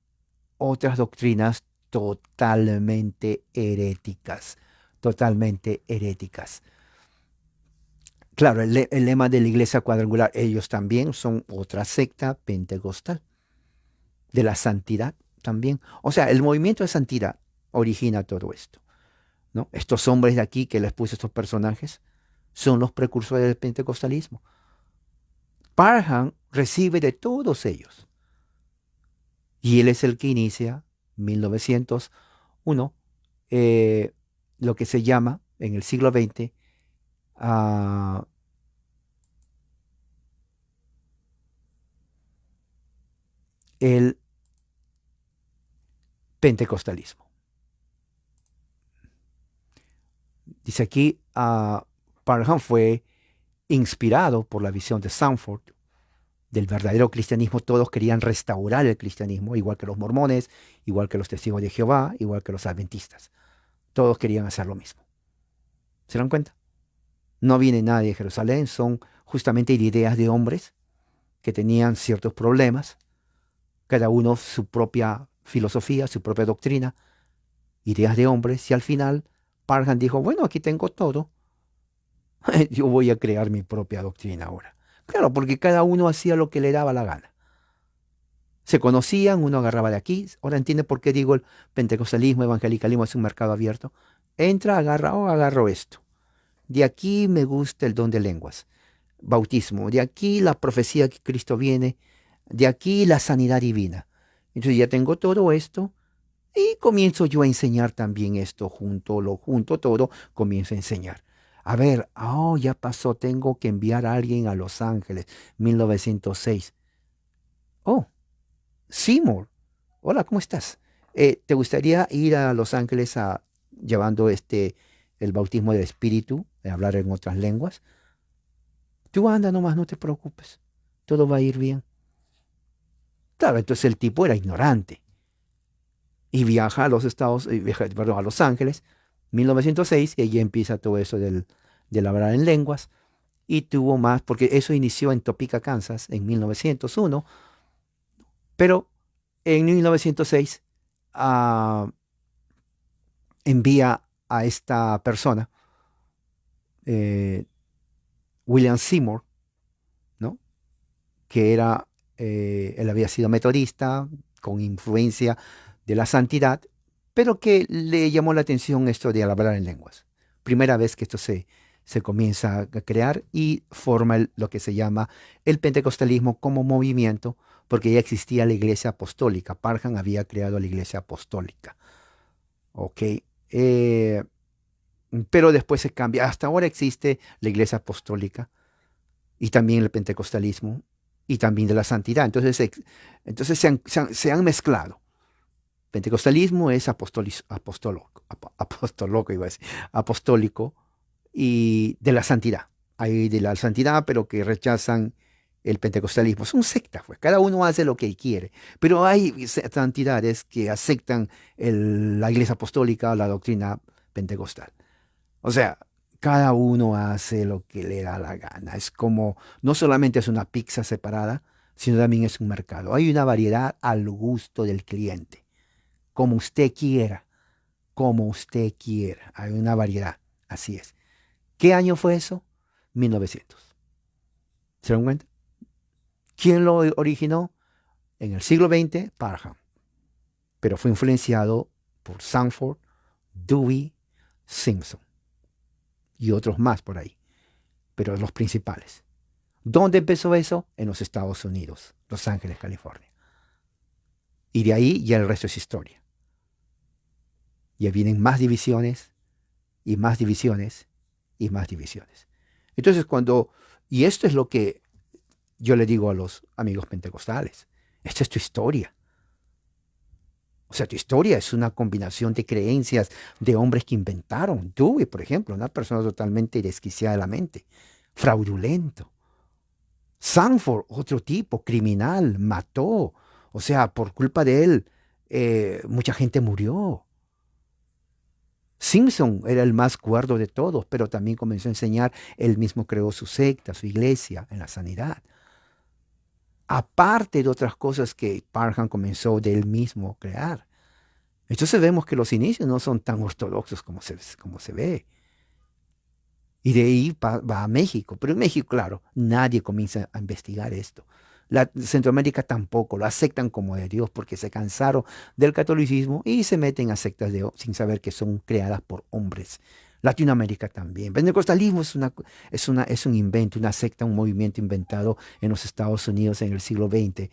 otras doctrinas totalmente heréticas, totalmente heréticas. Claro, el lema de la iglesia cuadrangular, ellos también son otra secta pentecostal, de la santidad también. O sea, el movimiento de santidad origina todo esto, ¿no? Estos hombres de aquí que les puse estos personajes son los precursores del pentecostalismo. Parham recibe de todos ellos. Y él es el que inicia, 1901, lo que se llama, en el siglo XX, el pentecostalismo. Dice aquí, Parham fue inspirado por la visión de Sanford del verdadero cristianismo. Todos querían restaurar el cristianismo, igual que los mormones, igual que los testigos de Jehová, igual que los adventistas. Todos querían hacer lo mismo. ¿Se dan cuenta? No viene nadie de Jerusalén, son justamente ideas de hombres que tenían ciertos problemas, cada uno su propia filosofía, su propia doctrina, ideas de hombres, y al final Parham dijo, bueno, aquí tengo todo, yo voy a crear mi propia doctrina ahora. Claro, porque cada uno hacía lo que le daba la gana. Se conocían, uno agarraba de aquí. Ahora entiende por qué digo el pentecostalismo, evangelicalismo es un mercado abierto. Entra, agarra, agarro esto. De aquí me gusta el don de lenguas, bautismo. De aquí la profecía que Cristo viene. De aquí la sanidad divina. Entonces ya tengo todo esto y comienzo yo a enseñar también esto lo junto todo, comienzo a enseñar. A ver, ya pasó, tengo que enviar a alguien a Los Ángeles, 1906. Oh, Seymour, hola, ¿cómo estás? ¿Te gustaría ir a Los Ángeles llevando el bautismo del Espíritu, de hablar en otras lenguas? Tú anda nomás, no te preocupes, todo va a ir bien. Claro, entonces el tipo era ignorante y viaja a a Los Ángeles, 1906, y allí empieza todo eso del hablar en lenguas, y tuvo más, porque eso inició en Topeka, Kansas, en 1901, pero en 1906 ah, envía a esta persona, eh, William Seymour, ¿no? Que él había sido metodista, con influencia de la santidad, pero que le llamó la atención esto de hablar en lenguas. Primera vez que esto se comienza a crear y forma lo que se llama el pentecostalismo como movimiento, porque ya existía la iglesia apostólica. Parham había creado la iglesia apostólica. ¿Ok? Pero después se cambia. Hasta ahora existe la iglesia apostólica y también el pentecostalismo y también de la santidad. Entonces se han mezclado. Pentecostalismo es apostólico y de la santidad. Hay de la santidad, pero que rechazan el pentecostalismo. Son sectas, pues. Cada uno hace lo que quiere. Pero hay santidades que aceptan la iglesia apostólica, la doctrina pentecostal. O sea, cada uno hace lo que le da la gana. Es como, no solamente es una pizza separada, sino también es un mercado. Hay una variedad al gusto del cliente, como usted quiera, como usted quiera. Hay una variedad, así es. ¿Qué año fue eso? 1900. ¿Se dan cuenta? ¿Quién lo originó? En el siglo XX, Parham. Pero fue influenciado por Sanford, Dewey, Simpson y otros más por ahí, pero los principales. ¿Dónde empezó eso? En los Estados Unidos, Los Ángeles, California. Y de ahí ya el resto es historia. Ya vienen más divisiones y más divisiones y más divisiones. Entonces y esto es lo que yo le digo a los amigos pentecostales, esta es tu historia. O sea, tu historia es una combinación de creencias de hombres que inventaron. Dewey, por ejemplo, una persona totalmente desquiciada de la mente, fraudulento. Sanford, otro tipo, criminal, mató. O sea, por culpa de él, mucha gente murió. Simpson era el más cuerdo de todos, pero también comenzó a enseñar, él mismo creó su secta, su iglesia en la sanidad. Aparte de otras cosas que Parham comenzó de él mismo a crear. Entonces vemos que los inicios no son tan ortodoxos como se ve. Y de ahí va a México. Pero en México, claro, nadie comienza a investigar esto. Centroamérica tampoco, lo aceptan como de Dios porque se cansaron del catolicismo y se meten a sectas sin saber que son creadas por hombres. Latinoamérica también. Pentecostalismo es un invento, una secta, un movimiento inventado en los Estados Unidos en el siglo XX,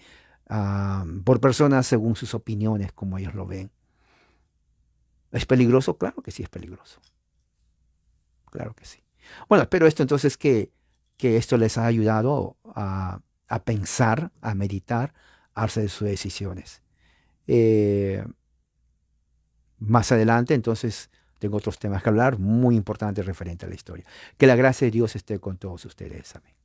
por personas según sus opiniones, como ellos lo ven. ¿Es peligroso? Claro que sí es peligroso. Claro que sí. Bueno, espero esto entonces que esto les ha ayudado a pensar, a meditar, a hacer sus decisiones. Eh, Más adelante, entonces, tengo otros temas que hablar muy importantes referente a la historia. Que la gracia de Dios esté con todos ustedes. Amén.